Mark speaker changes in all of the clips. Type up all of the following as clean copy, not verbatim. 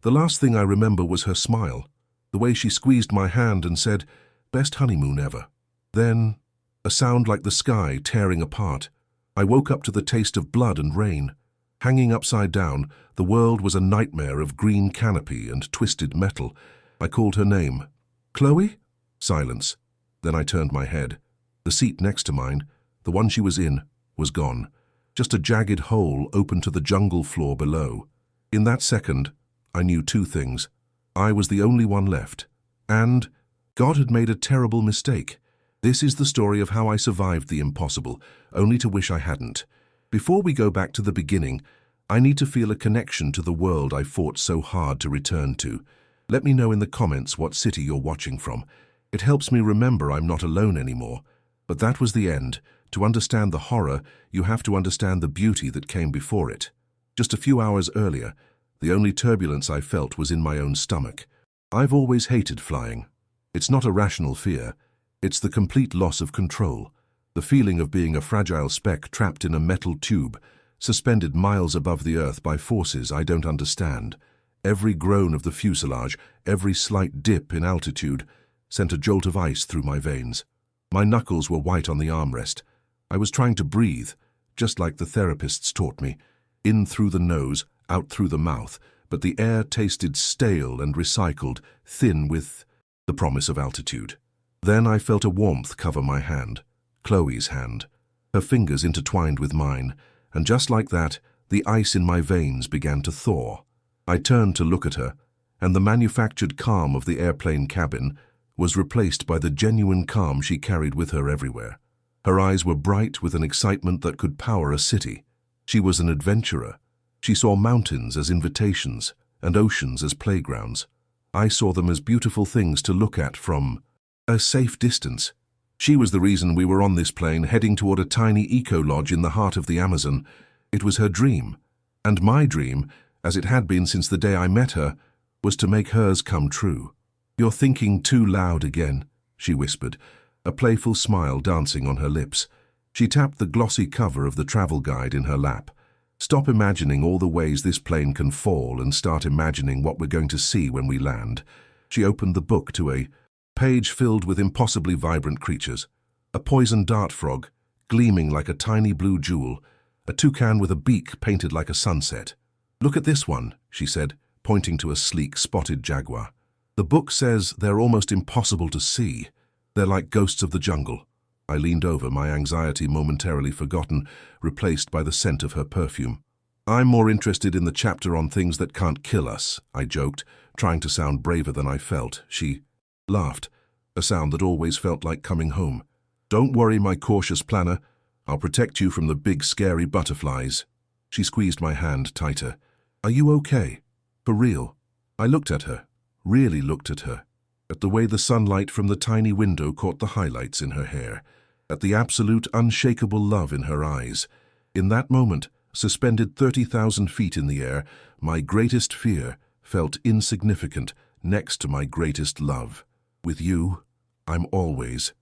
Speaker 1: The last thing I remember was her smile, the way she squeezed my hand and said, "Best honeymoon ever." Then, a sound like the sky tearing apart. I woke up to the taste of blood and rain. Hanging upside down, the world was a nightmare of green canopy and twisted metal. I called her name. "Chloe?" Silence. Then I turned my head. The seat next to mine, the one she was in, was gone. Just a jagged hole open to the jungle floor below. In that second, I knew two things. I was the only one left, and God had made a terrible mistake. This is the story of how I survived the impossible, only to wish I hadn't. Before we go back to the beginning, I need to feel a connection to the world I fought so hard to return to. Let me know in the comments what city you're watching from. It helps me remember I'm not alone anymore. But that was the end. To understand the horror, you have to understand the beauty that came before it. Just a few hours earlier, the only turbulence I felt was in my own stomach. I've always hated flying. It's not a rational fear. It's the complete loss of control. The feeling of being a fragile speck trapped in a metal tube, suspended miles above the earth by forces I don't understand. Every groan of the fuselage, every slight dip in altitude, sent a jolt of ice through my veins. My knuckles were white on the armrest. I was trying to breathe, just like the therapists taught me, in through the nose, out through the mouth, but the air tasted stale and recycled, thin with the promise of altitude. Then I felt a warmth cover my hand, Chloe's hand. Her fingers intertwined with mine, and just like that, the ice in my veins began to thaw. I turned to look at her, and the manufactured calm of the airplane cabin was replaced by the genuine calm she carried with her everywhere. Her eyes were bright with an excitement that could power a city. She was an adventurer. She saw mountains as invitations and oceans as playgrounds. I saw them as beautiful things to look at from a safe distance. She was the reason we were on this plane heading toward a tiny eco-lodge in the heart of the Amazon. It was her dream, and my dream, as it had been since the day I met her, was to make hers come true. "You're thinking too loud again," she whispered, a playful smile dancing on her lips. She tapped the glossy cover of the travel guide in her lap. "Stop imagining all the ways this plane can fall and start imagining what we're going to see when we land." She opened the book to a page filled with impossibly vibrant creatures. A poison dart frog, gleaming like a tiny blue jewel. A toucan with a beak painted like a sunset. "Look at this one," she said, pointing to a sleek, spotted jaguar. "The book says they're almost impossible to see. They're like ghosts of the jungle." I leaned over, my anxiety momentarily forgotten, replaced by the scent of her perfume. "I'm more interested in the chapter on things that can't kill us," I joked, trying to sound braver than I felt. She laughed, a sound that always felt like coming home. "Don't worry, my cautious planner. I'll protect you from the big, scary butterflies." She squeezed my hand tighter. "Are you okay? For real?" I looked at her, really looked at her, at the way the sunlight from the tiny window caught the highlights in her hair, at the absolute, unshakable love in her eyes. In that moment, suspended 30,000 feet in the air, my greatest fear felt insignificant next to my greatest love. "With you, I'm always."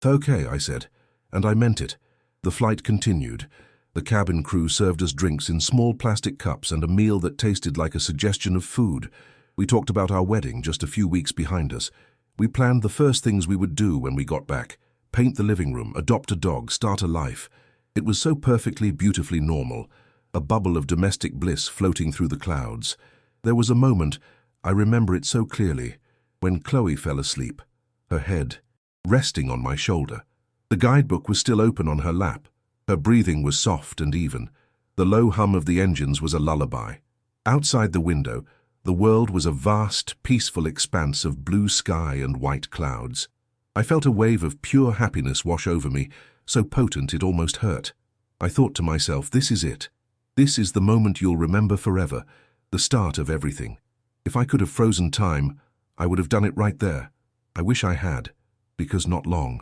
Speaker 1: "Okay," I said, and I meant it. The flight continued. The cabin crew served us drinks in small plastic cups and a meal that tasted like a suggestion of food. We talked about our wedding just a few weeks behind us. We planned the first things we would do when we got back. Paint the living room, adopt a dog, start a life. It was so perfectly, beautifully normal, a bubble of domestic bliss floating through the clouds. There was a moment, I remember it so clearly, when Chloe fell asleep, her head resting on my shoulder. The guidebook was still open on her lap. Her breathing was soft and even. The low hum of the engines was a lullaby. Outside the window, the world was a vast, peaceful expanse of blue sky and white clouds. I felt a wave of pure happiness wash over me, so potent it almost hurt. I thought to myself, this is it. This is the moment you'll remember forever, the start of everything. If I could have frozen time, I would have done it right there. I wish I had, because not long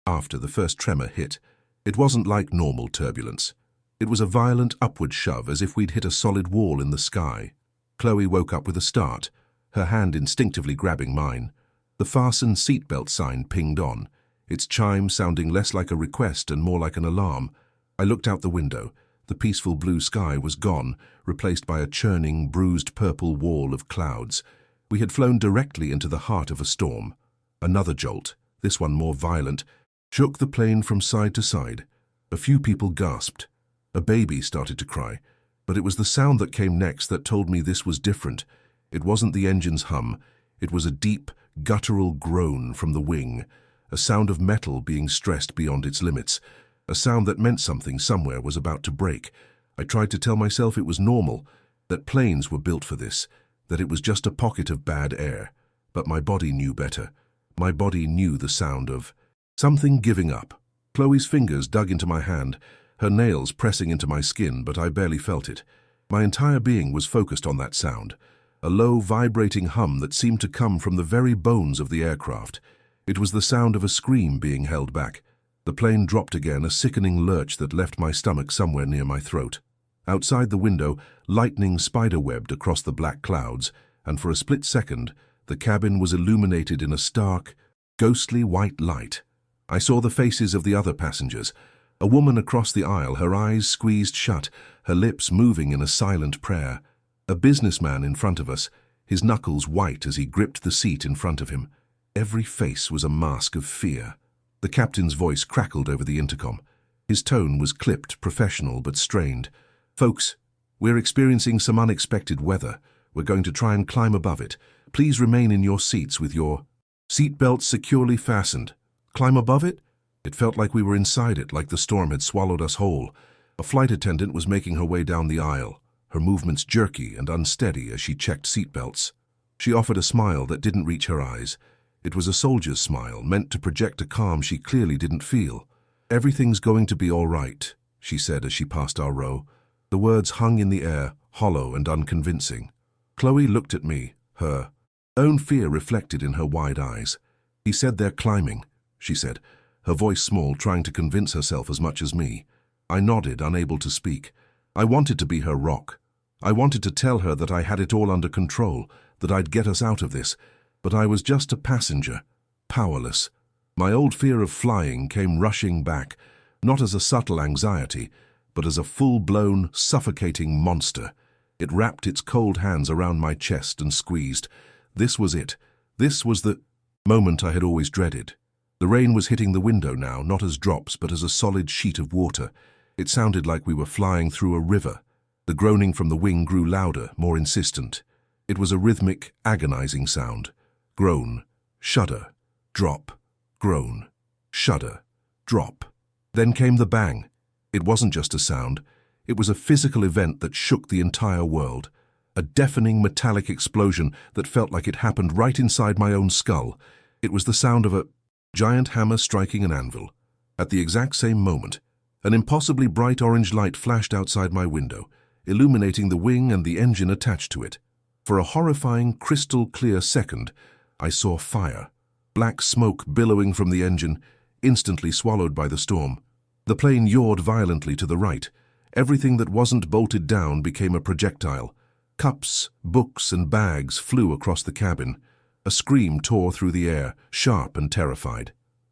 Speaker 1: after the first tremor hit, it wasn't like normal turbulence. It was a violent upward shove, as if we'd hit a solid wall in the sky. Chloe woke up with a start, her hand instinctively grabbing mine. The fasten seatbelt sign pinged on, its chime sounding less like a request and more like an alarm. I looked out the window. The peaceful blue sky was gone, replaced by a churning, bruised purple wall of clouds. We had flown directly into the heart of a storm. Another jolt, this one more violent, shook the plane from side to side. A few people gasped. A baby started to cry. But it was the sound that came next that told me this was different. It wasn't the engine's hum. It was a deep, guttural groan from the wing, a sound of metal being stressed beyond its limits, a sound that meant something somewhere was about to break. I tried to tell myself it was normal, that planes were built for this, that it was just a pocket of bad air. But my body knew better. My body knew the sound of something giving up. Chloe's fingers dug into my hand, her nails pressing into my skin, but I barely felt it. My entire being was focused on that sound, a low, vibrating hum that seemed to come from the very bones of the aircraft. It was the sound of a scream being held back. The plane dropped again, a sickening lurch that left my stomach somewhere near my throat. Outside the window, lightning spider-webbed across the black clouds, and for a split second, the cabin was illuminated in a stark, ghostly white light. I saw the faces of the other passengers. A woman across the aisle, her eyes squeezed shut, her lips moving in a silent prayer. A businessman in front of us, his knuckles white as he gripped the seat in front of him. Every face was a mask of fear. The captain's voice crackled over the intercom. His tone was clipped, professional but strained. "Folks, we're experiencing some unexpected weather. We're going to try and climb above it. Please remain in your seats with your seatbelts securely fastened. Climb above it?" It felt like we were inside it, like the storm had swallowed us whole. A flight attendant was making her way down the aisle, her movements jerky and unsteady as she checked seatbelts. She offered a smile that didn't reach her eyes. It was a soldier's smile, meant to project a calm she clearly didn't feel. "Everything's going to be all right," she said as she passed our row. The words hung in the air, hollow and unconvincing. Chloe looked at me, her own fear reflected in her wide eyes. "He said they're climbing," she said, her voice small, trying to convince herself as much as me. I nodded, unable to speak. I wanted to be her rock. I wanted to tell her that I had it all under control, that I'd get us out of this, but I was just a passenger, powerless. My old fear of flying came rushing back, not as a subtle anxiety, but as a full-blown, suffocating monster. It wrapped its cold hands around my chest and squeezed. This was it. This was the moment I had always dreaded. The rain was hitting the window now, not as drops, but as a solid sheet of water. It sounded like we were flying through a river. The groaning from the wing grew louder, more insistent. It was a rhythmic, agonizing sound. Groan, shudder, drop, groan, shudder, drop. Then came the bang. It wasn't just a sound. It was a physical event that shook the entire world. A deafening metallic explosion that felt like it happened right inside my own skull. It was the sound of a giant hammer striking an anvil. At the exact same moment, an impossibly bright orange light flashed outside my window, illuminating the wing and the engine attached to it. For a horrifying, crystal-clear second, I saw fire. Black smoke billowing from the engine, instantly swallowed by the storm. The plane yawed violently to the right. Everything that wasn't bolted down became a projectile. Cups, books, and bags flew across the cabin. A scream tore through the air, sharp and terrified.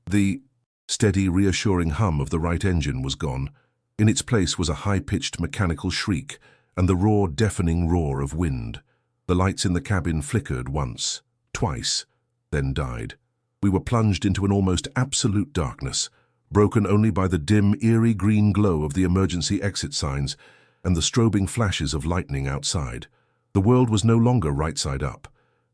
Speaker 1: The steady, reassuring hum of the right engine was gone. In its place was a high-pitched mechanical shriek and the raw, deafening roar of wind. The lights in the cabin flickered once, twice, then died. We were plunged into an almost absolute darkness, broken only by the dim, eerie green glow of the emergency exit signs and the strobing flashes of lightning outside. The world was no longer right side up.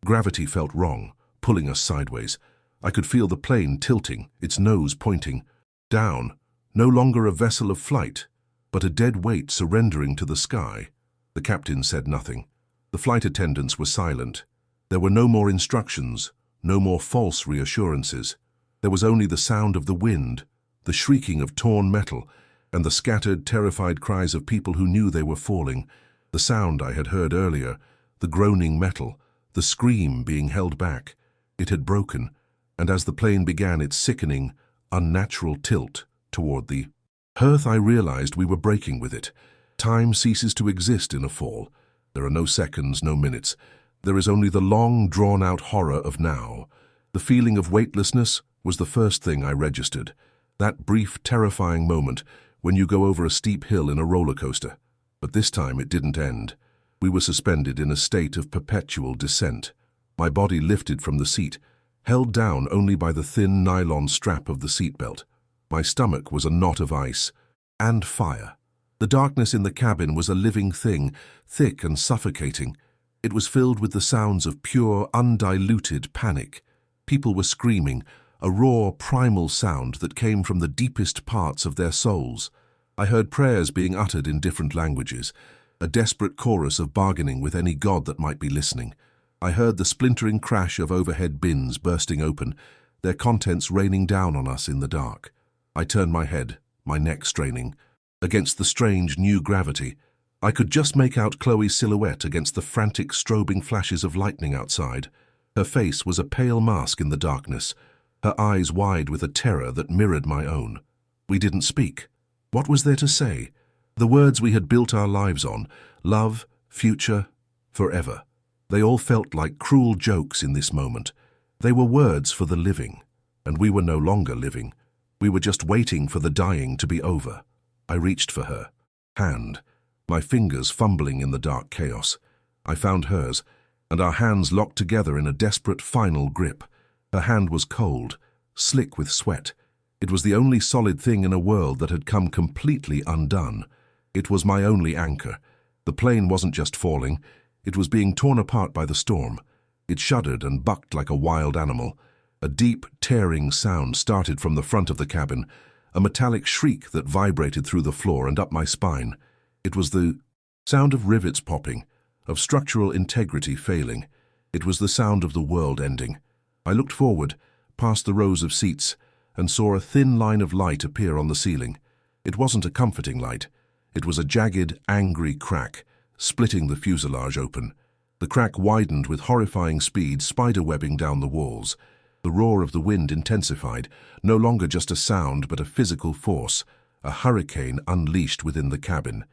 Speaker 1: Gravity felt wrong, pulling us sideways. I could feel the plane tilting, its nose pointing. Down, no longer a vessel of flight, but a dead weight surrendering to the sky. The captain said nothing. The flight attendants were silent. There were no more instructions, no more false reassurances. There was only the sound of the wind, the shrieking of torn metal, and the scattered, terrified cries of people who knew they were falling. The sound I had heard earlier, the groaning metal, the scream being held back. It had broken, and as the plane began its sickening, unnatural tilt toward the earth, I realized we were breaking with it. Time ceases to exist in a fall. There are no seconds, no minutes. There is only the long, drawn-out horror of now. The feeling of weightlessness was the first thing I registered. That brief, terrifying moment when you go over a steep hill in a roller coaster. But this time it didn't end. We were suspended in a state of perpetual descent. My body lifted from the seat, held down only by the thin nylon strap of the seatbelt. My stomach was a knot of ice and fire. The darkness in the cabin was a living thing, thick and suffocating. It was filled with the sounds of pure, undiluted panic. People were screaming, a raw, primal sound that came from the deepest parts of their souls. I heard prayers being uttered in different languages, a desperate chorus of bargaining with any god that might be listening. I heard the splintering crash of overhead bins bursting open, their contents raining down on us in the dark. I turned my head, my neck straining. Against the strange new gravity, I could just make out Chloe's silhouette against the frantic strobing flashes of lightning outside. Her face was a pale mask in the darkness, her eyes wide with a terror that mirrored my own. We didn't speak. What was there to say? The words we had built our lives on, love, future, forever. They all felt like cruel jokes in this moment. They were words for the living, and we were no longer living. We were just waiting for the dying to be over. I reached for her hand, my fingers fumbling in the dark chaos. I found hers, and our hands locked together in a desperate final grip. Her hand was cold, slick with sweat. It was the only solid thing in a world that had come completely undone. It was my only anchor. The plane wasn't just falling, it was being torn apart by the storm. It shuddered and bucked like a wild animal. A deep, tearing sound started from the front of the cabin, a metallic shriek that vibrated through the floor and up my spine. It was the sound of rivets popping, of structural integrity failing. It was the sound of the world ending. I looked forward, past the rows of seats, and saw a thin line of light appear on the ceiling. It wasn't a comforting light. It was a jagged, angry crack, splitting the fuselage open. The crack widened with horrifying speed, spiderwebbing down the walls. The roar of the wind intensified, no longer just a sound but a physical force, a hurricane unleashed within the cabin.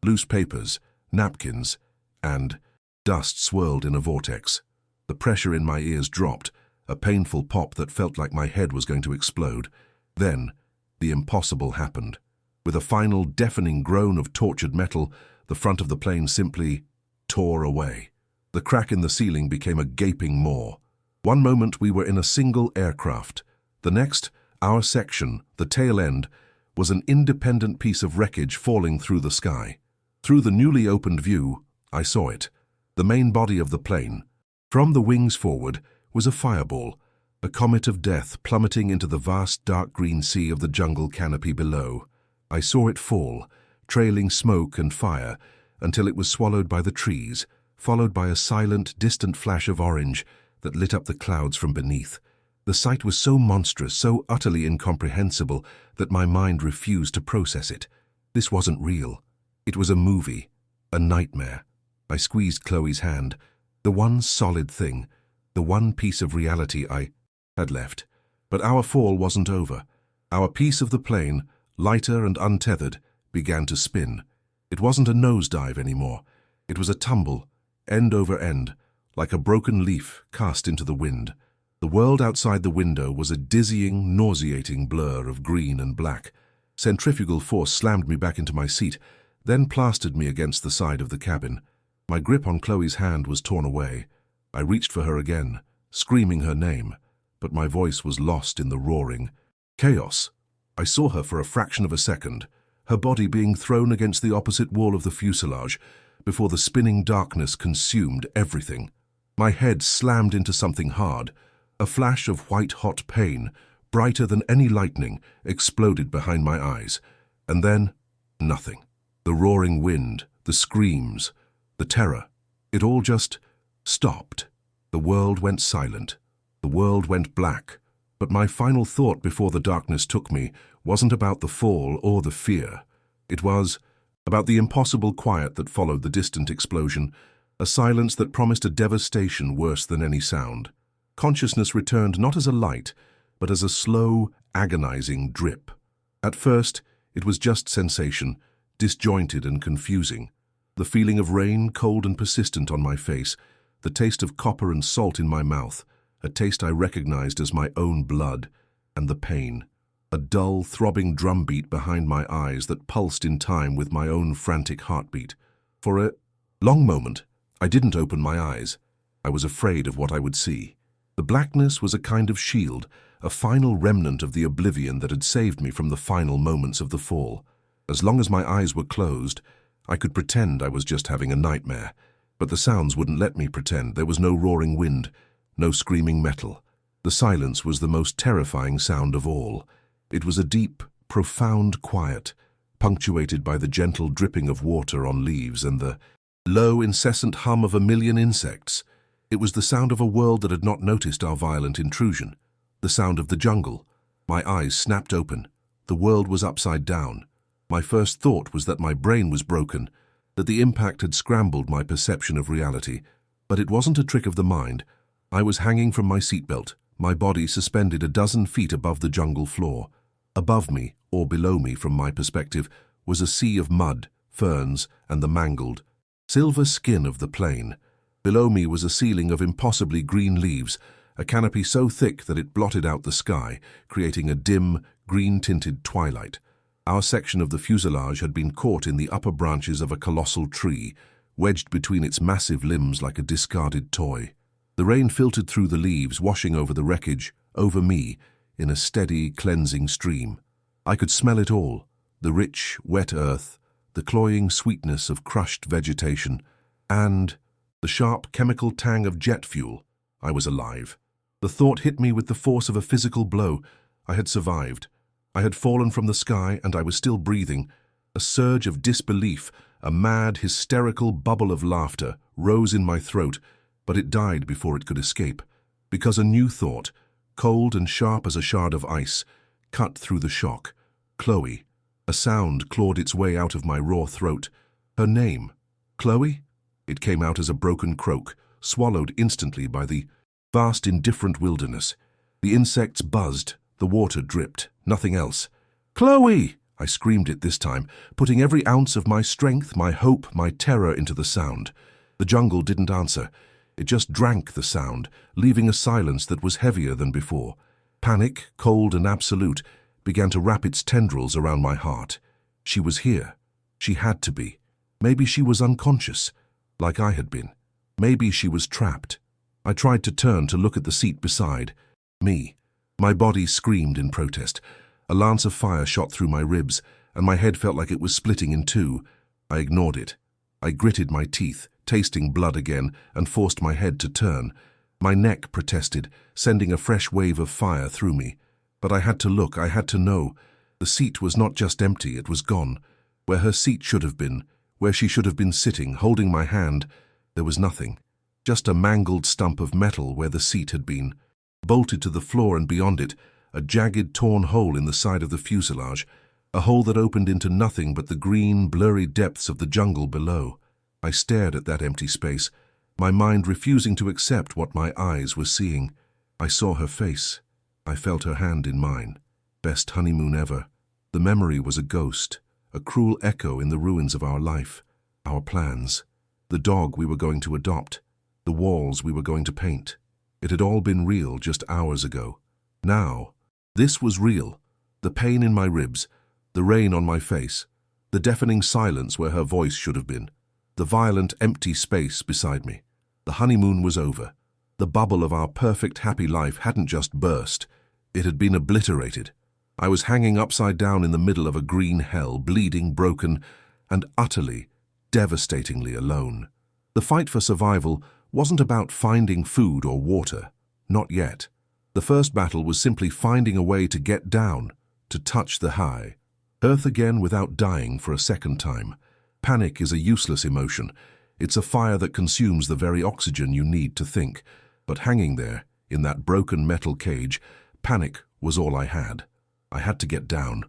Speaker 1: Loose papers, napkins, and dust swirled in a vortex. The pressure in my ears dropped, a painful pop that felt like my head was going to explode. Then, the impossible happened. With a final deafening groan of tortured metal, the front of the plane simply tore away. The crack in the ceiling became a gaping maw. One moment we were in a single aircraft. The next, our section, the tail end, was an independent piece of wreckage falling through the sky. Through the newly opened view, I saw it. The main body of the plane. From the wings forward was a fireball, a comet of death plummeting into the vast dark green sea of the jungle canopy below. I saw it fall, trailing smoke and fire, until it was swallowed by the trees, followed by a silent, distant flash of orange that lit up the clouds from beneath. The sight was so monstrous, so utterly incomprehensible, that my mind refused to process it. This wasn't real. It was a movie, a nightmare. I squeezed Chloe's hand, the one solid thing, the one piece of reality I had left. But our fall wasn't over. Our piece of the plane, lighter and untethered, began to spin. It wasn't a nosedive anymore. It was a tumble, end over end, like a broken leaf cast into the wind. The world outside the window was a dizzying, nauseating blur of green and black. Centrifugal force slammed me back into my seat, then plastered me against the side of the cabin. My grip on Chloe's hand was torn away. I reached for her again, screaming her name, but my voice was lost in the roaring chaos. I saw her for a fraction of a second, her body being thrown against the opposite wall of the fuselage, before the spinning darkness consumed everything. My head slammed into something hard. A flash of white-hot pain, brighter than any lightning, exploded behind my eyes. And then, nothing. The roaring wind, the screams, the terror. It all just stopped. The world went silent. The world went black. But my final thought before the darkness took me wasn't about the fall or the fear. It was about the impossible quiet that followed the distant explosion, a silence that promised a devastation worse than any sound. Consciousness returned not as a light, but as a slow, agonizing drip. At first, it was just sensation, disjointed and confusing. The feeling of rain, cold and persistent on my face, the taste of copper and salt in my mouth, a taste I recognized as my own blood, and the pain. a dull, throbbing drumbeat behind my eyes that pulsed in time with my own frantic heartbeat. For a long moment, I didn't open my eyes. I was afraid of what I would see. The blackness was a kind of shield, a final remnant of the oblivion that had saved me from the final moments of the fall. As long as my eyes were closed, I could pretend I was just having a nightmare. But the sounds wouldn't let me pretend. There was no roaring wind, no screaming metal. The silence was the most terrifying sound of all. It was a deep, profound quiet, punctuated by the gentle dripping of water on leaves and the low, incessant hum of a million insects. It was the sound of a world that had not noticed our violent intrusion. The sound of the jungle. My eyes snapped open. The world was upside down. My first thought was that my brain was broken, that the impact had scrambled my perception of reality. But it wasn't a trick of the mind. I was hanging from my seatbelt, my body suspended a dozen feet above the jungle floor. Above me, or below me from my perspective, was a sea of mud, ferns, and the mangled, silver skin of the plain. Below me was a ceiling of impossibly green leaves, a canopy so thick that it blotted out the sky, creating a dim, green-tinted twilight. Our section of the fuselage had been caught in the upper branches of a colossal tree, wedged between its massive limbs like a discarded toy. The rain filtered through the leaves, washing over the wreckage, over me, in a steady, cleansing stream. I could smell it all, the rich, wet earth, the cloying sweetness of crushed vegetation, and the sharp chemical tang of jet fuel. I was alive. The thought hit me with the force of a physical blow. I had survived. I had fallen from the sky, and I was still breathing. A surge of disbelief, a mad, hysterical bubble of laughter, rose in my throat, but it died before it could escape, because a new thought, cold and sharp as a shard of ice, cut through the shock. Chloe. A sound clawed its way out of my raw throat. Her name. Chloe? It came out as a broken croak, swallowed instantly by the vast, indifferent wilderness. The insects buzzed, the water dripped, nothing else. "Chloe!" I screamed it this time, putting every ounce of my strength, my hope, my terror into the sound. The jungle didn't answer. It just drank the sound, leaving a silence that was heavier than before. Panic, cold and absolute, began to wrap its tendrils around my heart. She was here. She had to be. Maybe she was unconscious, like I had been. Maybe she was trapped. I tried to turn to look at the seat beside me. My body screamed in protest. A lance of fire shot through my ribs, and my head felt like it was splitting in two. I ignored it. I gritted my teeth, tasting blood again, and forced my head to turn. My neck protested, sending a fresh wave of fire through me. But I had to look, I had to know. The seat was not just empty, it was gone. Where her seat should have been, where she should have been sitting, holding my hand, there was nothing. Just a mangled stump of metal where the seat had been. Bolted to the floor and beyond it, a jagged, torn hole in the side of the fuselage, a hole that opened into nothing but the green, blurry depths of the jungle below. I stared at that empty space, my mind refusing to accept what my eyes were seeing. I saw her face. I felt her hand in mine. Best honeymoon ever. The memory was a ghost, a cruel echo in the ruins of our life, our plans, the dog we were going to adopt, the walls we were going to paint. It had all been real just hours ago. Now, this was real. The pain in my ribs, the rain on my face, the deafening silence where her voice should have been, the violent, empty space beside me. The honeymoon was over. The bubble of our perfect, happy life hadn't just burst. It had been obliterated. I was hanging upside down in the middle of a green hell, bleeding, broken, and utterly, devastatingly alone. The fight for survival wasn't about finding food or water. Not yet. The first battle was simply finding a way to get down, to touch the high. Earth again without dying for a second time. Panic is a useless emotion. It's a fire that consumes the very oxygen you need to think. But hanging there, in that broken metal cage, panic was all I had. I had to get down.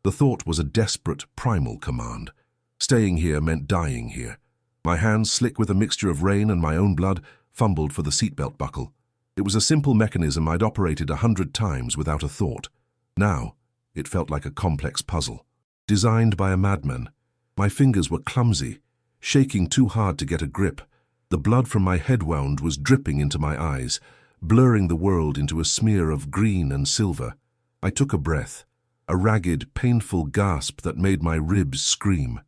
Speaker 1: The thought was a desperate, primal command. Staying here meant dying here. My hands, slick with a mixture of rain and my own blood, fumbled for the seatbelt buckle. It was a simple mechanism I'd operated 100 times without a thought. Now, it felt like a complex puzzle. Designed by a madman. My fingers were clumsy, shaking too hard to get a grip. The blood from my head wound was dripping into my eyes, blurring the world into a smear of green and silver. I took a breath. a ragged, painful gasp that made my ribs scream.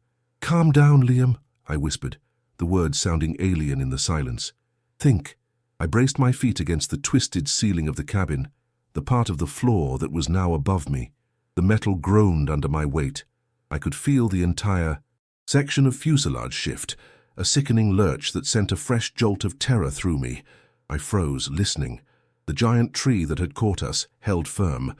Speaker 1: "Calm down, Liam," I whispered, the words sounding alien in the silence. "Think." I braced my feet against the twisted ceiling of the cabin, the part of the floor that was now above me. The metal groaned under my weight. I could feel the entire section of fuselage shift, a sickening lurch that sent a fresh jolt of terror through me. I froze, listening. The giant tree that had caught us held firm.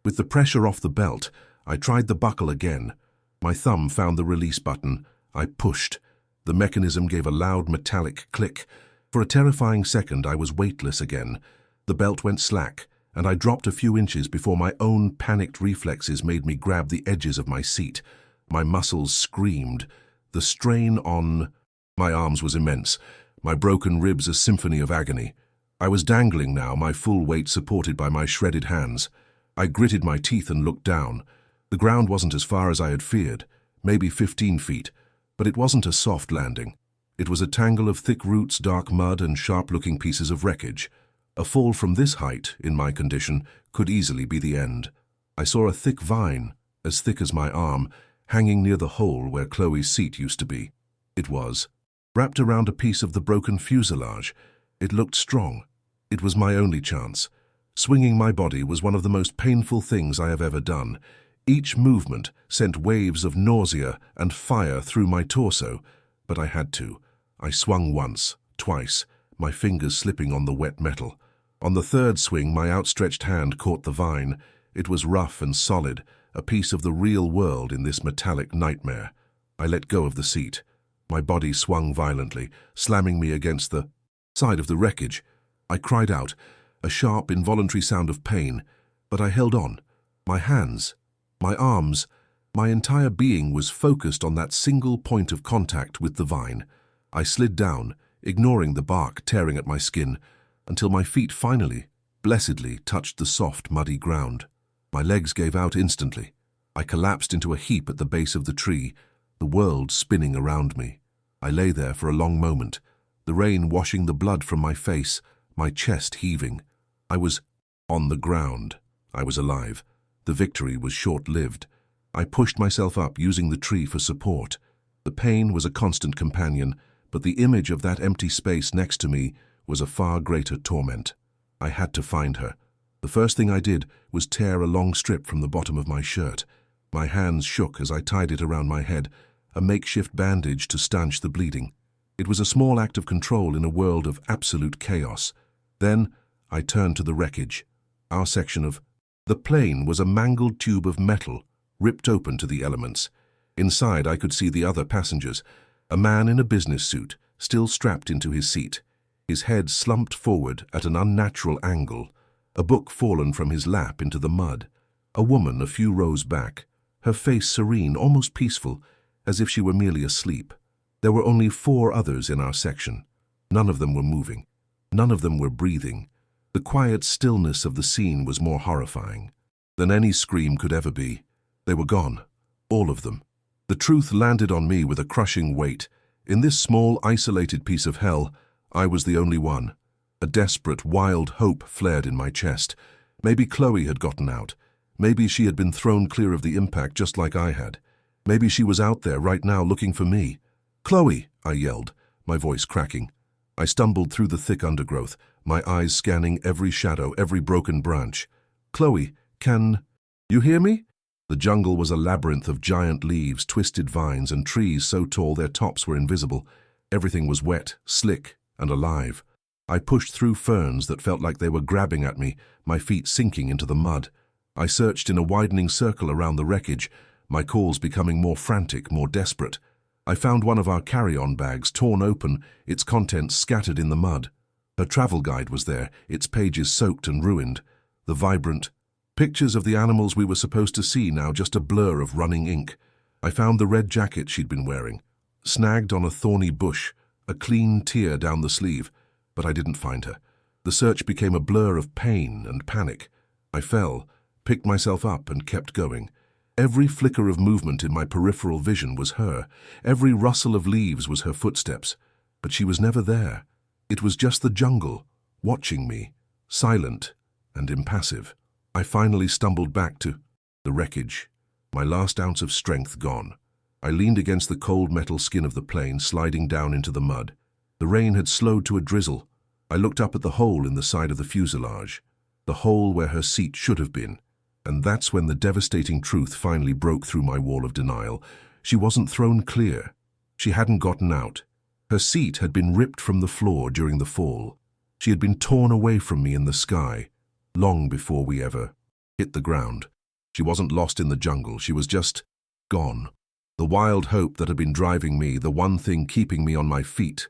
Speaker 1: With the pressure off the belt, I tried the buckle again. My thumb found the release button. I pushed. The mechanism gave a loud metallic click. For a terrifying second, I was weightless again. The belt went slack, and I dropped a few inches before my own panicked reflexes made me grab the edges of my seat. My muscles screamed. The strain on my arms was immense, my broken ribs a symphony of agony. I was dangling now, my full weight supported by my shredded hands. I gritted my teeth and looked down. The ground wasn't as far as I had feared, maybe 15 feet, but it wasn't a soft landing. It was a tangle of thick roots, dark mud, and sharp-looking pieces of wreckage. A fall from this height, in my condition, could easily be the end. I saw a thick vine, as thick as my arm, hanging near the hole where Chloe's seat used to be. It was wrapped around a piece of the broken fuselage. It looked strong. It was my only chance. Swinging my body was one of the most painful things I have ever done. Each movement sent waves of nausea and fire through my torso, but I had to. I swung once, twice, my fingers slipping on the wet metal. On the third swing, my outstretched hand caught the vine. It was rough and solid, a piece of the real world in this metallic nightmare. I let go of the seat. My body swung violently, slamming me against the side of the wreckage. I cried out, a sharp, involuntary sound of pain, but I held on. My hands, my arms, my entire being was focused on that single point of contact with the vine. I slid down, ignoring the bark tearing at my skin, until my feet finally, blessedly, touched the soft, muddy ground. My legs gave out instantly. I collapsed into a heap at the base of the tree, the world spinning around me. I lay there for a long moment, the rain washing the blood from my face, my chest heaving. I was on the ground. I was alive. The victory was short-lived. I pushed myself up, using the tree for support. The pain was a constant companion, but the image of that empty space next to me was a far greater torment. I had to find her. The first thing I did was tear a long strip from the bottom of my shirt. My hands shook as I tied it around my head, a makeshift bandage to stanch the bleeding. It was a small act of control in a world of absolute chaos. Then I turned to the wreckage. Our section of the plane was a mangled tube of metal, ripped open to the elements. Inside I could see the other passengers, a man in a business suit, still strapped into his seat, his head slumped forward at an unnatural angle, a book fallen from his lap into the mud, a woman a few rows back, her face serene, almost peaceful, as if she were merely asleep. There were only 4 others in our section. None of them were moving. None of them were breathing. The quiet stillness of the scene was more horrifying than any scream could ever be. They were gone, all of them. The truth landed on me with a crushing weight. In this small, isolated piece of hell, I was the only one. A desperate, wild hope flared in my chest. Maybe Chloe had gotten out. Maybe she had been thrown clear of the impact just like I had. Maybe she was out there right now looking for me. "Chloe!" I yelled, my voice cracking. I stumbled through the thick undergrowth, my eyes scanning every shadow, every broken branch. "Chloe, can you hear me?" The jungle was a labyrinth of giant leaves, twisted vines, and trees so tall their tops were invisible. Everything was wet, slick, and alive. I pushed through ferns that felt like they were grabbing at me, my feet sinking into the mud. I searched in a widening circle around the wreckage, my calls becoming more frantic, more desperate. I found one of our carry-on bags torn open, its contents scattered in the mud. Her travel guide was there, its pages soaked and ruined. The vibrant pictures of the animals we were supposed to see now just a blur of running ink. I found the red jacket she'd been wearing, snagged on a thorny bush, a clean tear down the sleeve, but I didn't find her. The search became a blur of pain and panic. I fell, picked myself up and kept going. Every flicker of movement in my peripheral vision was her. Every rustle of leaves was her footsteps. But she was never there. It was just the jungle, watching me, silent and impassive. I finally stumbled back to the wreckage, my last ounce of strength gone. I leaned against the cold metal skin of the plane, sliding down into the mud. The rain had slowed to a drizzle. I looked up at the hole in the side of the fuselage, the hole where her seat should have been. And that's when the devastating truth finally broke through my wall of denial. She wasn't thrown clear. She hadn't gotten out. Her seat had been ripped from the floor during the fall. She had been torn away from me in the sky, long before we ever hit the ground. She wasn't lost in the jungle. She was just gone. The wild hope that had been driving me, the one thing keeping me on my feet,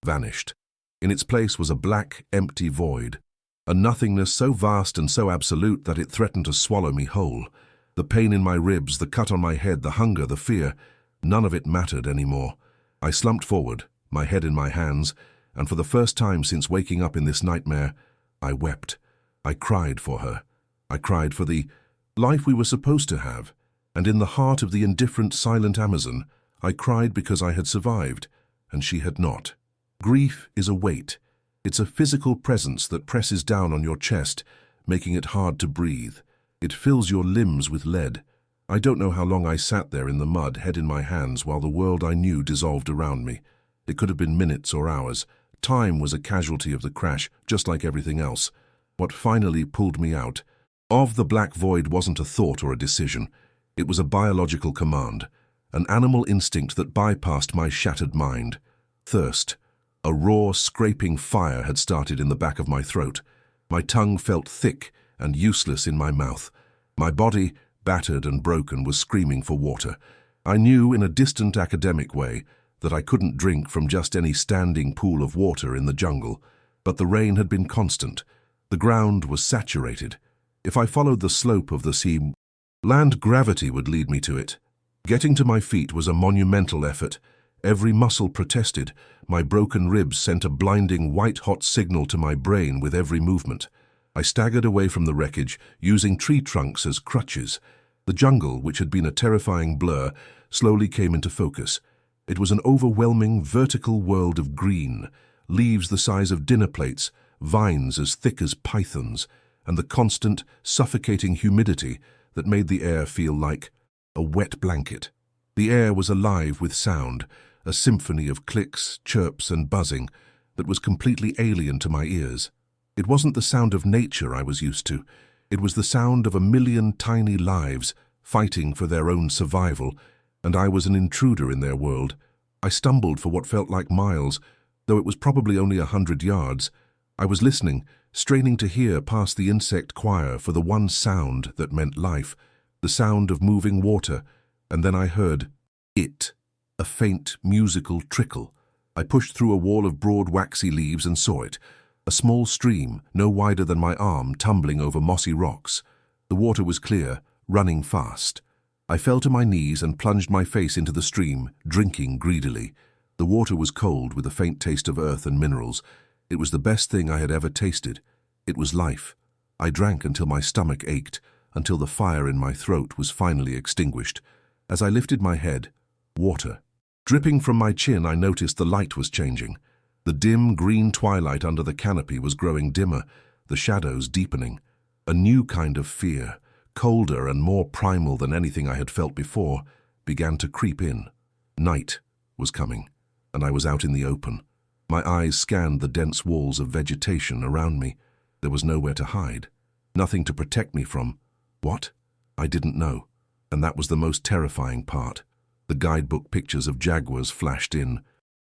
Speaker 1: vanished. In its place was a black, empty void, a nothingness so vast and so absolute that it threatened to swallow me whole. The pain in my ribs, the cut on my head, the hunger, the fear, none of it mattered anymore. I slumped forward, my head in my hands, and for the first time since waking up in this nightmare, I wept. I cried for her. I cried for the life we were supposed to have, and in the heart of the indifferent, silent Amazon, I cried because I had survived, and she had not. Grief is a weight. It's a physical presence that presses down on your chest, making it hard to breathe. It fills your limbs with lead. I don't know how long I sat there in the mud, head in my hands, while the world I knew dissolved around me. It could have been minutes or hours. Time was a casualty of the crash, just like everything else. What finally pulled me out of the black void wasn't a thought or a decision. It was a biological command, an animal instinct that bypassed my shattered mind. Thirst. A raw, scraping fire had started in the back of my throat. My tongue felt thick and useless in my mouth. My body, battered and broken, was screaming for water. I knew in a distant academic way that I couldn't drink from just any standing pool of water in the jungle, but the rain had been constant. The ground was saturated. If I followed the slope of the sea, land gravity would lead me to it. Getting to my feet was a monumental effort. Every muscle protested. My broken ribs sent a blinding white-hot signal to my brain with every movement. I staggered away from the wreckage, using tree trunks as crutches. The jungle, which had been a terrifying blur, slowly came into focus. It was an overwhelming, vertical world of green, leaves the size of dinner plates, vines as thick as pythons, and the constant, suffocating humidity that made the air feel like a wet blanket. The air was alive with sound, a symphony of clicks, chirps, and buzzing that was completely alien to my ears. It wasn't the sound of nature I was used to. It was the sound of a million tiny lives fighting for their own survival, and I was an intruder in their world. I stumbled for what felt like miles, though it was probably only 100 yards. I was listening, straining to hear past the insect choir for the one sound that meant life, the sound of moving water, and then I heard it, a faint musical trickle. I pushed through a wall of broad waxy leaves and saw it, a small stream, no wider than my arm, tumbling over mossy rocks. The water was clear, running fast. I fell to my knees and plunged my face into the stream, drinking greedily. The water was cold with a faint taste of earth and minerals. It was the best thing I had ever tasted. It was life. I drank until my stomach ached, until the fire in my throat was finally extinguished. As I lifted my head, water. Dripping from my chin, I noticed the light was changing. The dim green twilight under the canopy was growing dimmer, the shadows deepening. A new kind of fear, colder and more primal than anything I had felt before, began to creep in. Night was coming, and I was out in the open. My eyes scanned the dense walls of vegetation around me. There was nowhere to hide, nothing to protect me from. What? I didn't know, and that was the most terrifying part. The guidebook pictures of jaguars flashed in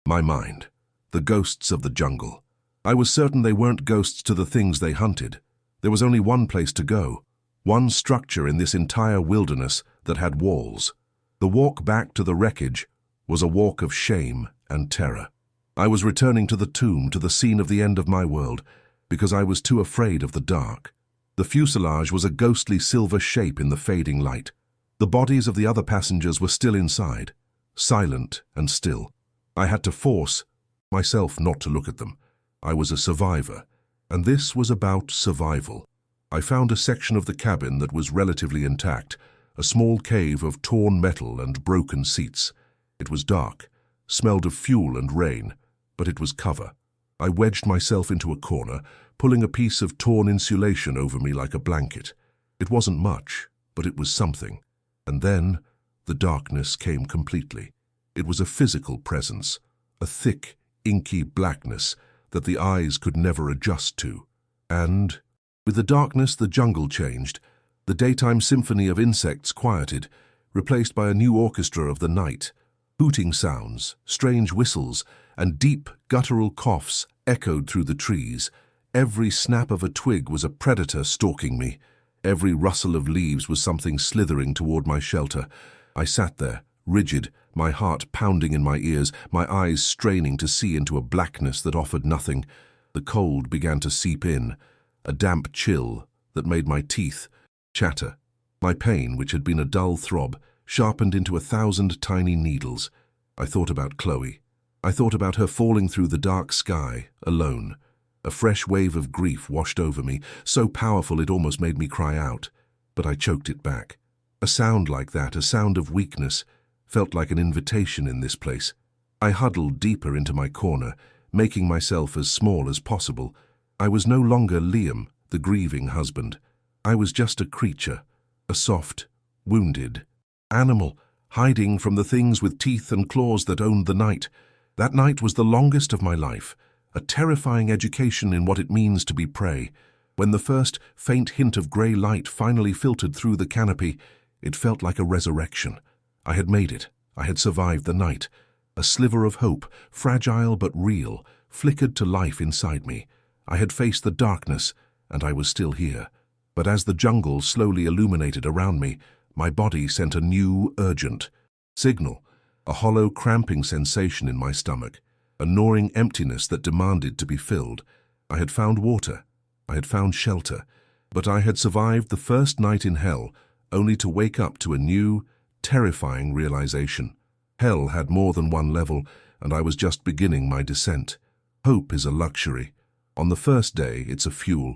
Speaker 1: my mind. The ghosts of the jungle. I was certain they weren't ghosts to the things they hunted. There was only one place to go, one structure in this entire wilderness that had walls. The walk back to the wreckage was a walk of shame and terror. I was returning to the tomb, to the scene of the end of my world, because I was too afraid of the dark. The fuselage was a ghostly silver shape in the fading light. The bodies of the other passengers were still inside, silent and still. I had to force myself not to look at them. I was a survivor, and this was about survival. I found a section of the cabin that was relatively intact, a small cave of torn metal and broken seats. It was dark, smelled of fuel and rain, but it was cover. I wedged myself into a corner, pulling a piece of torn insulation over me like a blanket. It wasn't much, but it was something. And then the darkness came completely. It was a physical presence, a thick, inky blackness that the eyes could never adjust to. And with the darkness, the jungle changed. The daytime symphony of insects quieted, replaced by a new orchestra of the night. Hooting sounds, strange whistles, and deep, guttural coughs echoed through the trees. Every snap of a twig was a predator stalking me. Every rustle of leaves was something slithering toward my shelter. I sat there, rigid, my heart pounding in my ears, my eyes straining to see into a blackness that offered nothing. The cold began to seep in, a damp chill that made my teeth chatter. My pain, which had been a dull throb, sharpened into 1,000 tiny needles. I thought about Chloe. I thought about her falling through the dark sky, alone. A fresh wave of grief washed over me, so powerful it almost made me cry out. But I choked it back. A sound like that, a sound of weakness, felt like an invitation in this place. I huddled deeper into my corner, making myself as small as possible. I was no longer Liam, the grieving husband. I was just a creature, a soft, wounded animal, hiding from the things with teeth and claws that owned the night. That night was the longest of my life, a terrifying education in what it means to be prey. When the first faint hint of grey light finally filtered through the canopy, it felt like a resurrection. I had made it. I had survived the night. A sliver of hope, fragile but real, flickered to life inside me. I had faced the darkness, and I was still here. But as the jungle slowly illuminated around me, my body sent a new, urgent signal, a hollow, cramping sensation in my stomach, a gnawing emptiness that demanded to be filled. I had found water. I had found shelter. But I had survived the first night in hell, only to wake up to a new, terrifying realization. Hell had more than one level, and I was just beginning my descent. Hope is a luxury. On the first day, it's a fuel.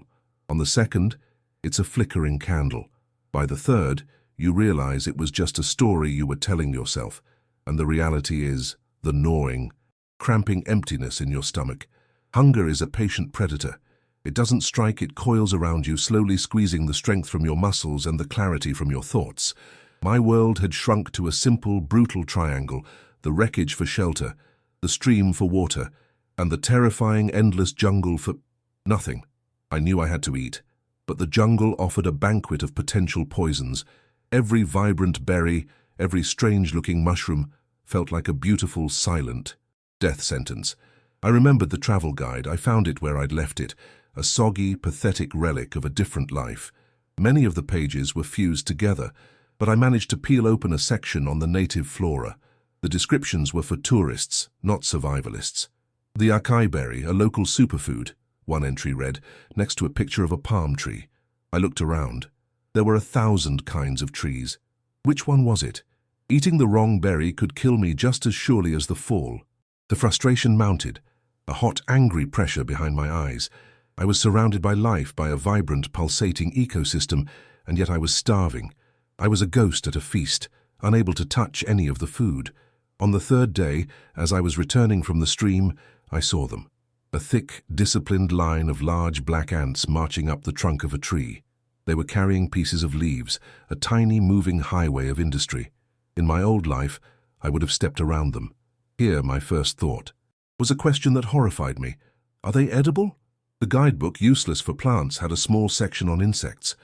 Speaker 1: On the second, it's a flickering candle. By the third, you realize it was just a story you were telling yourself, and the reality is the gnawing, cramping emptiness in your stomach. Hunger is a patient predator. It doesn't strike, it coils around you, slowly squeezing the strength from your muscles and the clarity from your thoughts. My world had shrunk to a simple, brutal triangle, the wreckage for shelter, the stream for water, and the terrifying, endless jungle for nothing. I knew I had to eat, but the jungle offered a banquet of potential poisons. Every vibrant berry, every strange-looking mushroom felt like a beautiful, silent death sentence. I remembered the travel guide. I found it where I'd left it, a soggy, pathetic relic of a different life. Many of the pages were fused together, but I managed to peel open a section on the native flora. The descriptions were for tourists, not survivalists. The acai berry, a local superfood, one entry read, next to a picture of a palm tree. I looked around. There were 1,000 kinds of trees. Which one was it? Eating the wrong berry could kill me just as surely as the fall. The frustration mounted, a hot, angry pressure behind my eyes. I was surrounded by life, by a vibrant, pulsating ecosystem, and yet I was starving. I was a ghost at a feast, unable to touch any of the food. On the third day, as I was returning from the stream, I saw them. A thick, disciplined line of large black ants marching up the trunk of a tree. They were carrying pieces of leaves, a tiny moving highway of industry. In my old life, I would have stepped around them. Here, my first thought was a question that horrified me. Are they edible? The guidebook, useless for plants, had a small section on insects.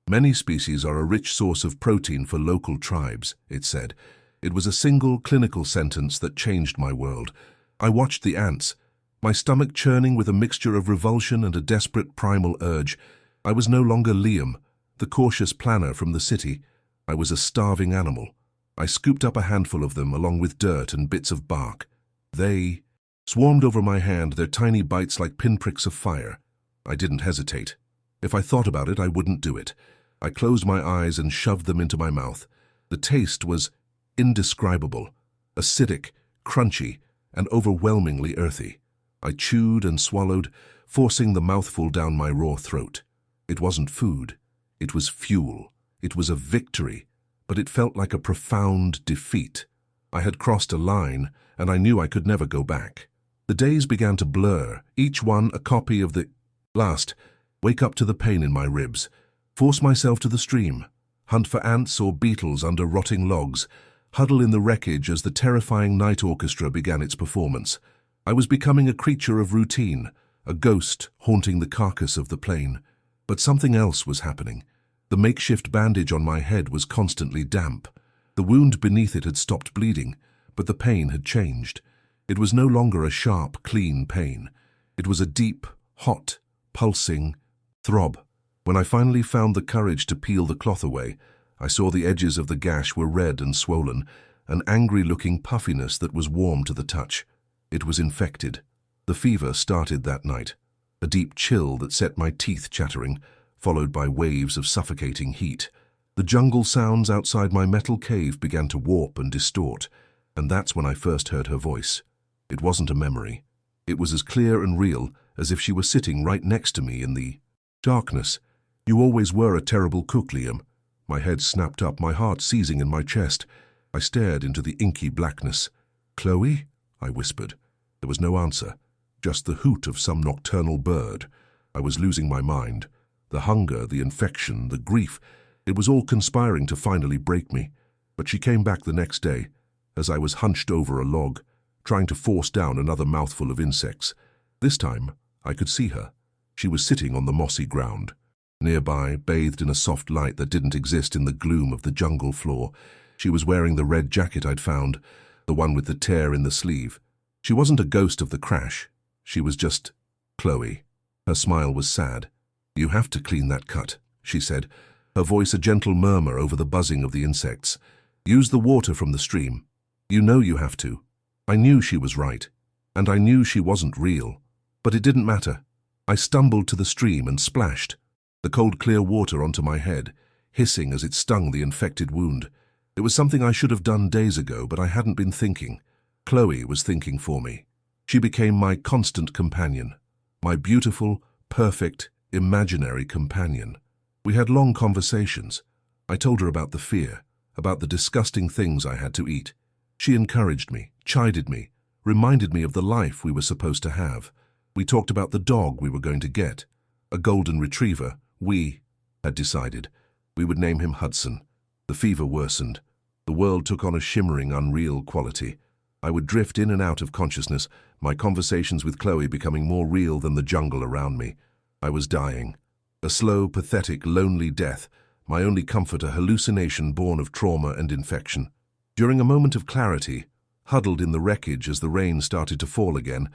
Speaker 1: Many species are a rich source of protein for local tribes, it said. It was a single clinical sentence that changed my world. I watched the ants, my stomach churning with a mixture of revulsion and a desperate primal urge. I was no longer Liam, the cautious planner from the city. I was a starving animal. I scooped up a handful of them along with dirt and bits of bark. They swarmed over my hand, their tiny bites like pinpricks of fire. I didn't hesitate. If I thought about it, I wouldn't do it. I closed my eyes and shoved them into my mouth. The taste was indescribable, acidic, crunchy, and overwhelmingly earthy. I chewed and swallowed, forcing the mouthful down my raw throat. It wasn't food. It was fuel. It was a victory, but it felt like a profound defeat. I had crossed a line, and I knew I could never go back. The days began to blur, each one a copy of the last. Wake up to the pain in my ribs. Force myself to the stream. hunt for ants or beetles under rotting logs, huddle in the wreckage as the terrifying night orchestra began its performance. I was becoming a creature of routine, a ghost haunting the carcass of the plane. But something else was happening. The makeshift bandage on my head was constantly damp. The wound beneath it had stopped bleeding, but the pain had changed. It was no longer a sharp, clean pain. It was a deep, hot, pulsing throb. When I finally found the courage to peel the cloth away, I saw the edges of the gash were red and swollen, an angry-looking puffiness that was warm to the touch. It was infected. The fever started that night, a deep chill that set my teeth chattering, followed by waves of suffocating heat. The jungle sounds outside my metal cave began to warp and distort, and that's when I first heard her voice. It wasn't a memory. It was as clear and real as if she were sitting right next to me in the darkness. "You always were a terrible cook, Liam." My head snapped up, my heart seizing in my chest. I stared into the inky blackness. "Chloe?" I whispered. There was no answer, just the hoot of some nocturnal bird. I was losing my mind. The hunger, the infection, the grief, it was all conspiring to finally break me. But she came back the next day, as I was hunched over a log, trying to force down another mouthful of insects. This time, I could see her. She was sitting on the mossy ground. Nearby, bathed in a soft light that didn't exist in the gloom of the jungle floor, she was wearing the red jacket I'd found, the one with the tear in the sleeve. She wasn't a ghost of the crash. She was just Chloe. Her smile was sad. "You have to clean that cut," she said, her voice a gentle murmur over the buzzing of the insects. "Use the water from the stream. You know you have to." I knew she was right, and I knew she wasn't real. But it didn't matter. I stumbled to the stream and splashed, the cold clear water onto my head, hissing as it stung the infected wound. It was something I should have done days ago, but I hadn't been thinking. Chloe was thinking for me. She became my constant companion, my beautiful, perfect, imaginary companion. We had long conversations. I told her about the fear, about the disgusting things I had to eat. She encouraged me, chided me, reminded me of the life we were supposed to have. We talked about the dog we were going to get, a golden retriever. We had decided we would name him Hudson. The fever worsened. The world took on a shimmering, unreal quality. I would drift in and out of consciousness, my conversations with Chloe becoming more real than the jungle around me. I was dying. A slow, pathetic, lonely death, my only comfort a hallucination born of trauma and infection. During a moment of clarity, huddled in the wreckage as the rain started to fall again,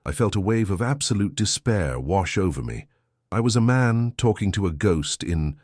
Speaker 1: I felt a wave of absolute despair wash over me. I was a man talking to a ghost in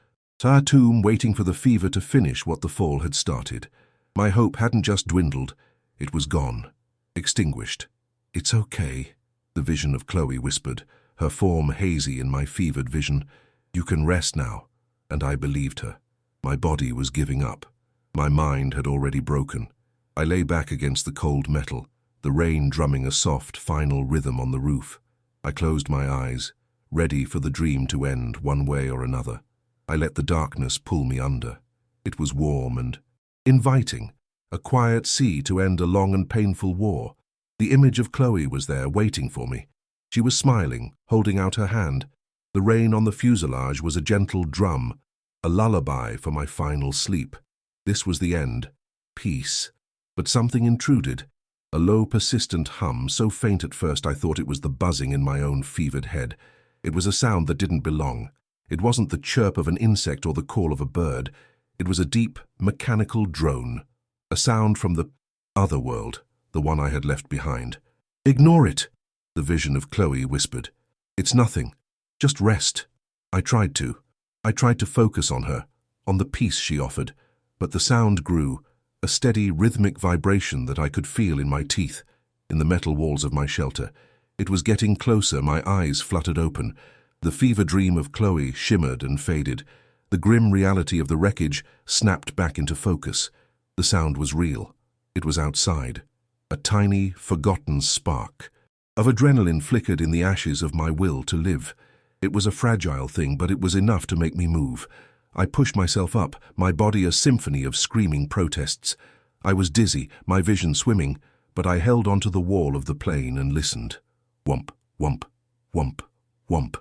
Speaker 1: a tomb waiting for the fever to finish what the fall had started. My hope hadn't just dwindled, it was gone, extinguished. "It's okay," the vision of Chloe whispered, her form hazy in my fevered vision. "You can rest now." And I believed her. My body was giving up. My mind had already broken. I lay back against the cold metal, the rain drumming a soft, final rhythm on the roof. I closed my eyes, ready for the dream to end one way or another. I let the darkness pull me under. It was warm and inviting, a quiet sea to end a long and painful war. The image of Chloe was there, waiting for me. She was smiling, holding out her hand. The rain on the fuselage was a gentle drum, a lullaby for my final sleep. This was the end. Peace. But something intruded. A low, persistent hum, so faint at first I thought it was the buzzing in my own fevered head. It was a sound that didn't belong. It wasn't the chirp of an insect or the call of a bird. It was a deep, mechanical drone. A sound from the other world, the one I had left behind. "Ignore it," the vision of Chloe whispered. "It's nothing. Just rest." I tried to. I tried to focus on her, on the peace she offered, but the sound grew, a steady, rhythmic vibration that I could feel in my teeth, in the metal walls of my shelter. It was getting closer, my eyes fluttered open. The fever dream of Chloe shimmered and faded. The grim reality of the wreckage snapped back into focus. The sound was real. It was outside. A tiny, forgotten spark of adrenaline flickered in the ashes of my will to live. It was a fragile thing, but it was enough to make me move. I pushed myself up, my body a symphony of screaming protests. I was dizzy, my vision swimming, but I held onto the wall of the plane and listened. Whomp, whomp, whomp, whomp.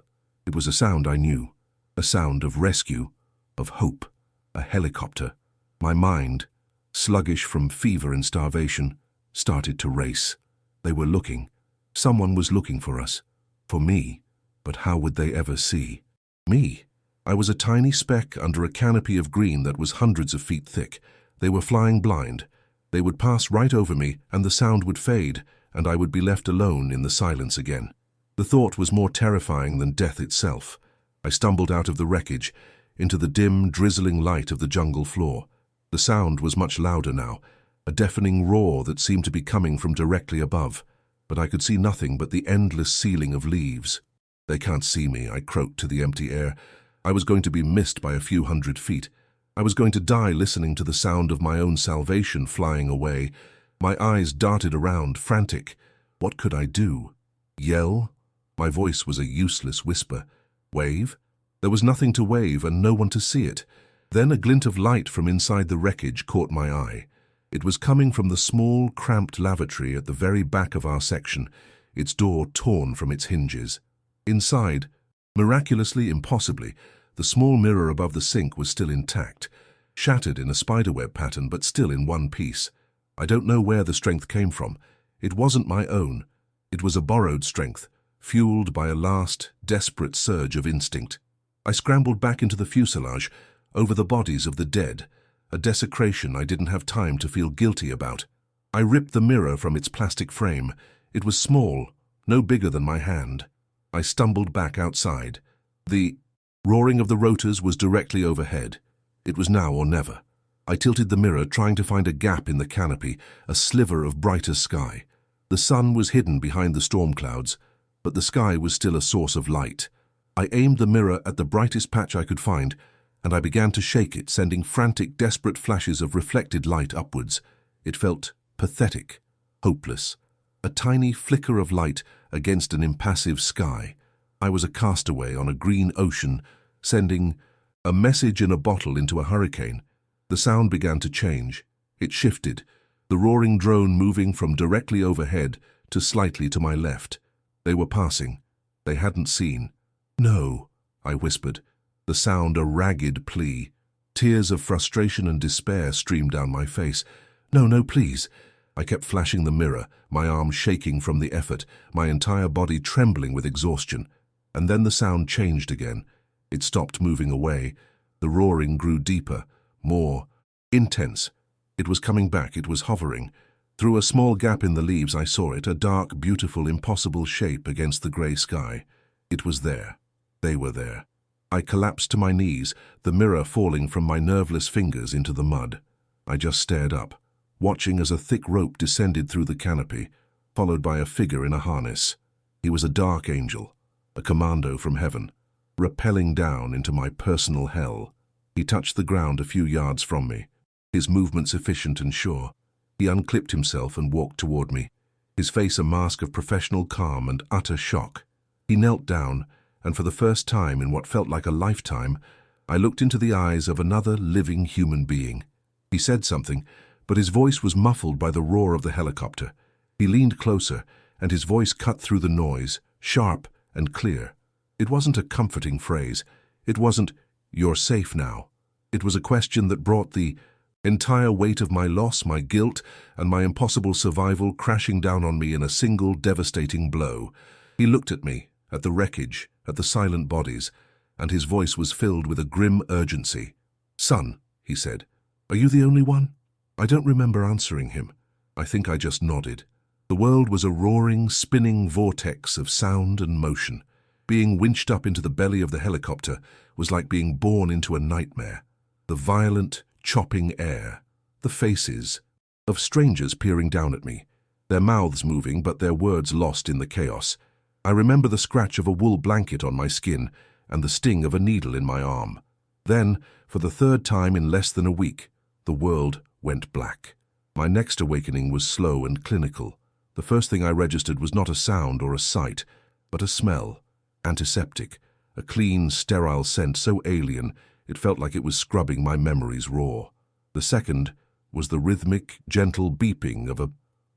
Speaker 1: It was a sound I knew, a sound of rescue, of hope. A helicopter. My mind, sluggish from fever and starvation, started to race. They were looking. Someone was looking for us. For me. But how would they ever see? Me. I was a tiny speck under a canopy of green that was hundreds of feet thick. They were flying blind. They would pass right over me, and the sound would fade, and I would be left alone in the silence again. The thought was more terrifying than death itself. I stumbled out of the wreckage, into the dim, drizzling light of the jungle floor. The sound was much louder now, a deafening roar that seemed to be coming from directly above, but I could see nothing but the endless ceiling of leaves. "They can't see me," I croaked to the empty air. I was going to be missed by a few hundred feet. I was going to die listening to the sound of my own salvation flying away. My eyes darted around, frantic. What could I do? Yell? My voice was a useless whisper. Wave? There was nothing to wave and no one to see it. Then a glint of light from inside the wreckage caught my eye. It was coming from the small, cramped lavatory at the very back of our section, its door torn from its hinges. Inside, miraculously, impossibly, the small mirror above the sink was still intact, shattered in a spiderweb pattern but still in one piece. I don't know where the strength came from. It wasn't my own. It was a borrowed strength, fueled by a last, desperate surge of instinct. I scrambled back into the fuselage, over the bodies of the dead, a desecration I didn't have time to feel guilty about. I ripped the mirror from its plastic frame. It was small, no bigger than my hand. I stumbled back outside. The roaring of the rotors was directly overhead. It was now or never. I tilted the mirror, trying to find a gap in the canopy, a sliver of brighter sky. The sun was hidden behind the storm clouds, but the sky was still a source of light. I aimed the mirror at the brightest patch I could find, and I began to shake it, sending frantic, desperate flashes of reflected light upwards. It felt pathetic, hopeless. A tiny flicker of light against an impassive sky. I was a castaway on a green ocean, sending a message in a bottle into a hurricane. The sound began to change. It shifted, the roaring drone moving from directly overhead to slightly to my left. They were passing. They hadn't seen. "No," I whispered, the sound a ragged plea. Tears of frustration and despair streamed down my face. "No, no, please." I kept flashing the mirror, my arm shaking from the effort, my entire body trembling with exhaustion. And then the sound changed again. It stopped moving away. The roaring grew deeper, more intense. It was coming back. It was hovering. Through a small gap in the leaves I saw it, a dark, beautiful, impossible shape against the grey sky. It was there. They were there. I collapsed to my knees, the mirror falling from my nerveless fingers into the mud. I just stared up, watching as a thick rope descended through the canopy, followed by a figure in a harness. He was a dark angel, a commando from heaven, rappelling down into my personal hell. He touched the ground a few yards from me, his movements efficient and sure. He unclipped himself and walked toward me, his face a mask of professional calm and utter shock. He knelt down, and for the first time in what felt like a lifetime, I looked into the eyes of another living human being. He said something, but his voice was muffled by the roar of the helicopter. He leaned closer, and his voice cut through the noise, sharp and clear. It wasn't a comforting phrase. It wasn't, "You're safe now." It was a question that brought the entire weight of my loss, my guilt, and my impossible survival crashing down on me in a single devastating blow. He looked at me, at the wreckage, at the silent bodies, and his voice was filled with a grim urgency. "Son," he said, "are you the only one?" I don't remember answering him. I think I just nodded. The world was a roaring, spinning vortex of sound and motion. Being winched up into the belly of the helicopter was like being born into a nightmare. The violent, chopping air, the faces of strangers peering down at me, their mouths moving but their words lost in the chaos. I remember the scratch of a wool blanket on my skin and the sting of a needle in my arm. Then, for the third time in less than a week, the world went black. My next awakening was slow and clinical. The first thing I registered was not a sound or a sight, but a smell, antiseptic, a clean, sterile scent so alien it felt like it was scrubbing my memories raw. The second was the rhythmic, gentle beeping of a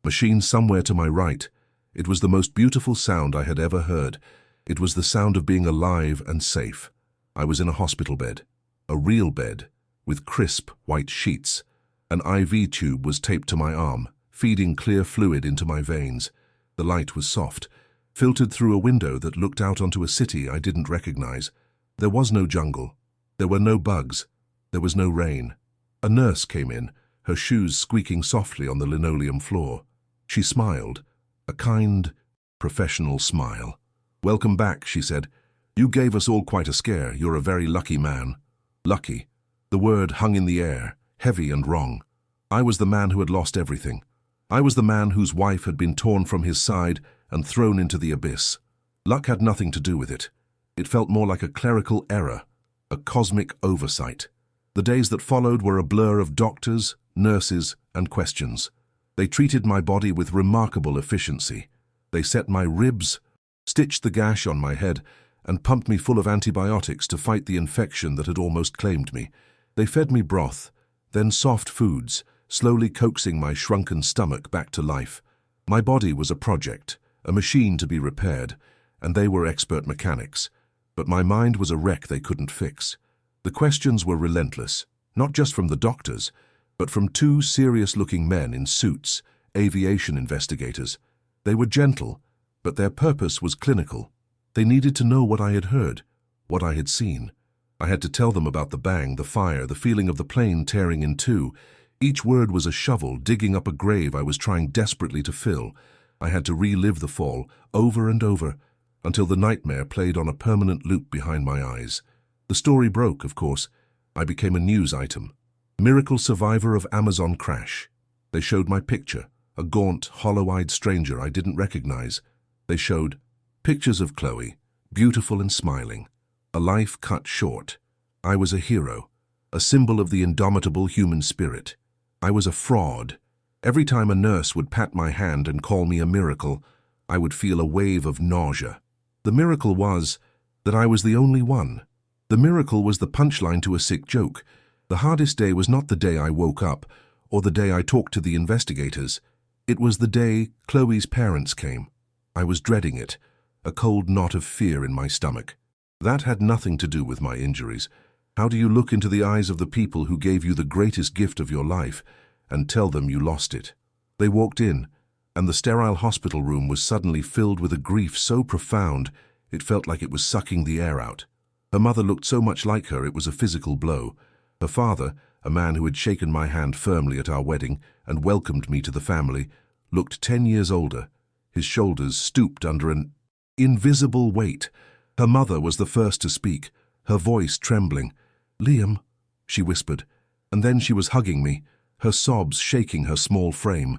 Speaker 1: machine somewhere to my right. It was the most beautiful sound I had ever heard. It was the sound of being alive and safe. I was in a hospital bed, a real bed, with crisp, white sheets. An IV tube was taped to my arm, feeding clear fluid into my veins. The light was soft, filtered through a window that looked out onto a city I didn't recognize. There was no jungle. There were no bugs. There was no rain. A nurse came in, her shoes squeaking softly on the linoleum floor. She smiled, a kind, professional smile. "Welcome back," she said. "You gave us all quite a scare. You're a very lucky man." Lucky. The word hung in the air, heavy and wrong. I was the man who had lost everything. I was the man whose wife had been torn from his side and thrown into the abyss. Luck had nothing to do with it. It felt more like a clerical error, a cosmic oversight. The days that followed were a blur of doctors, nurses, and questions. They treated my body with remarkable efficiency. They set my ribs, stitched the gash on my head, and pumped me full of antibiotics to fight the infection that had almost claimed me. They fed me broth, then soft foods, slowly coaxing my shrunken stomach back to life. My body was a project, a machine to be repaired, and they were expert mechanics. But my mind was a wreck they couldn't fix. The questions were relentless, not just from the doctors, but from two serious-looking men in suits, aviation investigators. They were gentle, but their purpose was clinical. They needed to know what I had heard, what I had seen. I had to tell them about the bang, the fire, the feeling of the plane tearing in two. Each word was a shovel digging up a grave I was trying desperately to fill. I had to relive the fall, over and over, until the nightmare played on a permanent loop behind my eyes. The story broke, of course. I became a news item. Miracle survivor of Amazon crash. They showed my picture, a gaunt, hollow-eyed stranger I didn't recognize. They showed pictures of Chloe, beautiful and smiling. A life cut short. I was a hero, a symbol of the indomitable human spirit. I was a fraud. Every time a nurse would pat my hand and call me a miracle, I would feel a wave of nausea. The miracle was that I was the only one. The miracle was the punchline to a sick joke. The hardest day was not the day I woke up or the day I talked to the investigators. It was the day Chloe's parents came. I was dreading it, a cold knot of fear in my stomach. That had nothing to do with my injuries. How do you look into the eyes of the people who gave you the greatest gift of your life and tell them you lost it? They walked in, and the sterile hospital room was suddenly filled with a grief so profound it felt like it was sucking the air out. Her mother looked so much like her it was a physical blow. Her father, a man who had shaken my hand firmly at our wedding and welcomed me to the family, looked 10 years older. His shoulders stooped under an invisible weight. Her mother was the first to speak, her voice trembling. "Liam," she whispered, and then she was hugging me, her sobs shaking her small frame.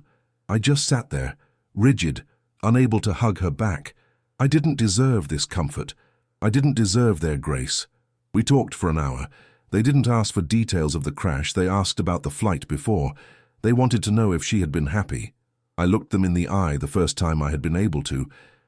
Speaker 1: I just sat there, rigid, unable to hug her back. I didn't deserve this comfort. I didn't deserve their grace. We talked for an hour. They didn't ask for details of the crash. They asked about the flight before. They wanted to know if she had been happy. I looked them in the eye the first time I had been able to,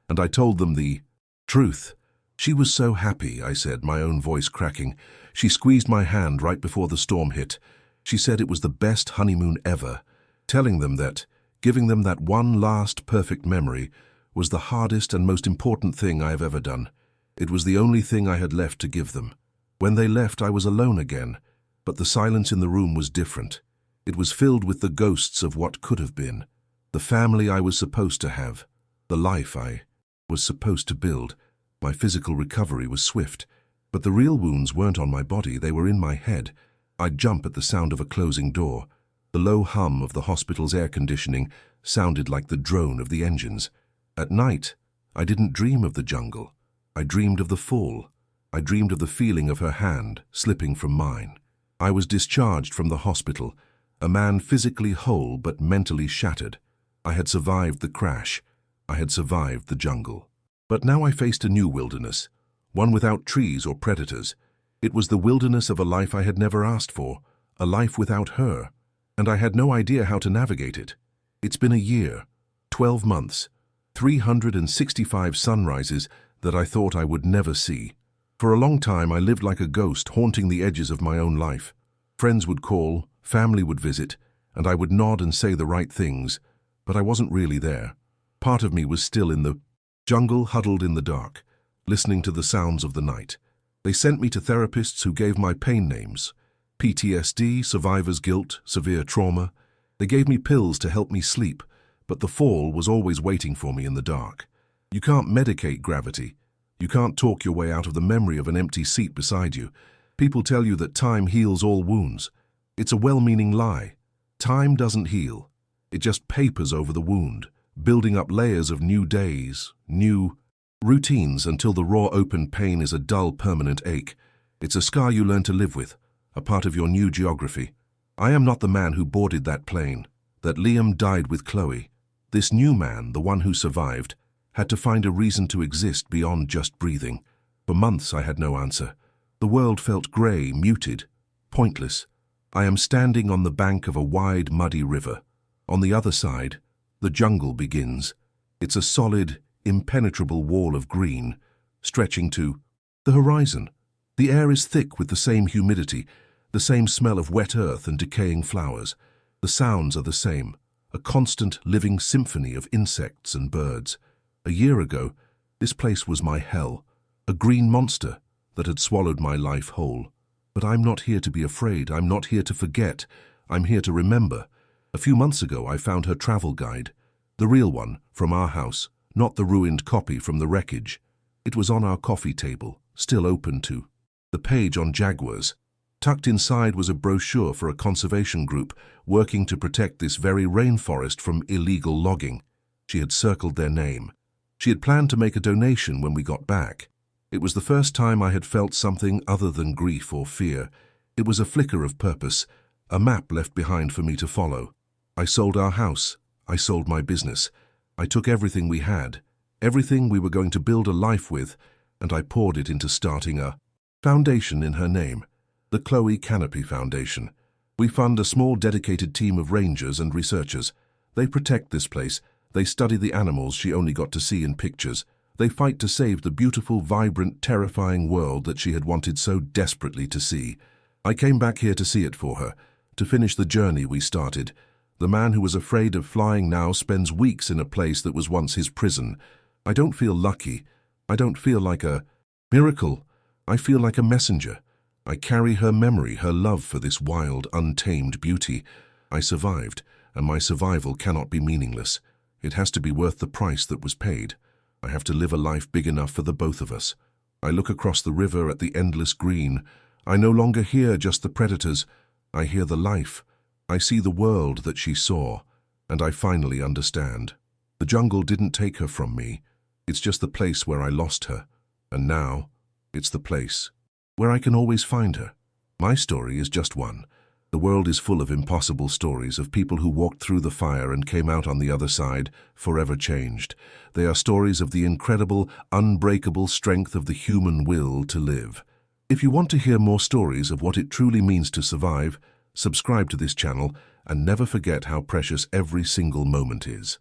Speaker 1: and I told them the truth. "She was so happy," I said, my own voice cracking. She squeezed my hand right before the storm hit. She said it was the best honeymoon ever, telling them that, giving them that one last perfect memory, was the hardest and most important thing I have ever done. It was the only thing I had left to give them. When they left, I was alone again, but the silence in the room was different. It was filled with the ghosts of what could have been, the family I was supposed to have, the life I was supposed to build. My physical recovery was swift, but the real wounds weren't on my body, they were in my head. I'd jump at the sound of a closing door. The low hum of the hospital's air conditioning sounded like the drone of the engines. At night, I didn't dream of the jungle. I dreamed of the fall. I dreamed of the feeling of her hand slipping from mine. I was discharged from the hospital, a man physically whole but mentally shattered. I had survived the crash. I had survived the jungle. But now I faced a new wilderness, one without trees or predators. It was the wilderness of a life I had never asked for, a life without her, and I had no idea how to navigate it. It's been a year, 12 months, 365 sunrises that I thought I would never see. For a long time I lived like a ghost, haunting the edges of my own life. Friends would call, family would visit, and I would nod and say the right things, but I wasn't really there. Part of me was still in the jungle, huddled in the dark, listening to the sounds of the night. They sent me to therapists who gave my pain names. PTSD, survivor's guilt, severe trauma. They gave me pills to help me sleep, but the fall was always waiting for me in the dark. You can't medicate gravity. You can't talk your way out of the memory of an empty seat beside you. People tell you that time heals all wounds. It's a well-meaning lie. Time doesn't heal. It just papers over the wound, building up layers of new days, new routines until the raw open pain is a dull permanent ache. It's a scar you learn to live with, a part of your new geography. I am not the man who boarded that plane, that Liam died with Chloe. This new man, the one who survived, had to find a reason to exist beyond just breathing. For months I had no answer. The world felt grey, muted, pointless. I am standing on the bank of a wide, muddy river. On the other side, the jungle begins. It's a solid, impenetrable wall of green, stretching to the horizon. The air is thick with the same humidity, the same smell of wet earth and decaying flowers. The sounds are the same, a constant living symphony of insects and birds. A year ago, this place was my hell, a green monster that had swallowed my life whole. But I'm not here to be afraid, I'm not here to forget, I'm here to remember. A few months ago I found her travel guide, the real one, from our house, not the ruined copy from the Wreckage. It was on our coffee table, still open to the page on jaguars. Tucked inside was a brochure for a conservation group working to protect this very rainforest from illegal logging. She had circled their name. She had planned to make a donation when we got back. It was the first time I had felt something other than grief or fear. It was a flicker of purpose, a map left behind for me to follow. I sold our house. I sold my business. I took everything we had, everything we were going to build a life with, and I poured it into starting a foundation in her name, the Chloe Canopy Foundation. We fund a small dedicated team of rangers and researchers. They protect this place. They study the animals she only got to see in pictures. They fight to save the beautiful, vibrant, terrifying world that she had wanted so desperately to see. I came back here to see it for her, to finish the journey we started. The man who was afraid of flying now spends weeks in a place that was once his prison. I don't feel lucky. I don't feel like a miracle. I feel like a messenger. I carry her memory, her love for this wild, untamed beauty. I survived, and my survival cannot be meaningless. It has to be worth the price that was paid. I have to live a life big enough for the both of us. I look across the river at the endless green. I no longer hear just the predators. I hear the life. I see the world that she saw, and I finally understand. The jungle didn't take her from me. It's just the place where I lost her. And now, it's the place where I can always find her. My story is just one. The world is full of impossible stories of people who walked through the fire and came out on the other side, forever changed. They are stories of the incredible, unbreakable strength of the human will to live. If you want to hear more stories of what it truly means to survive, subscribe to this channel and never forget how precious every single moment is.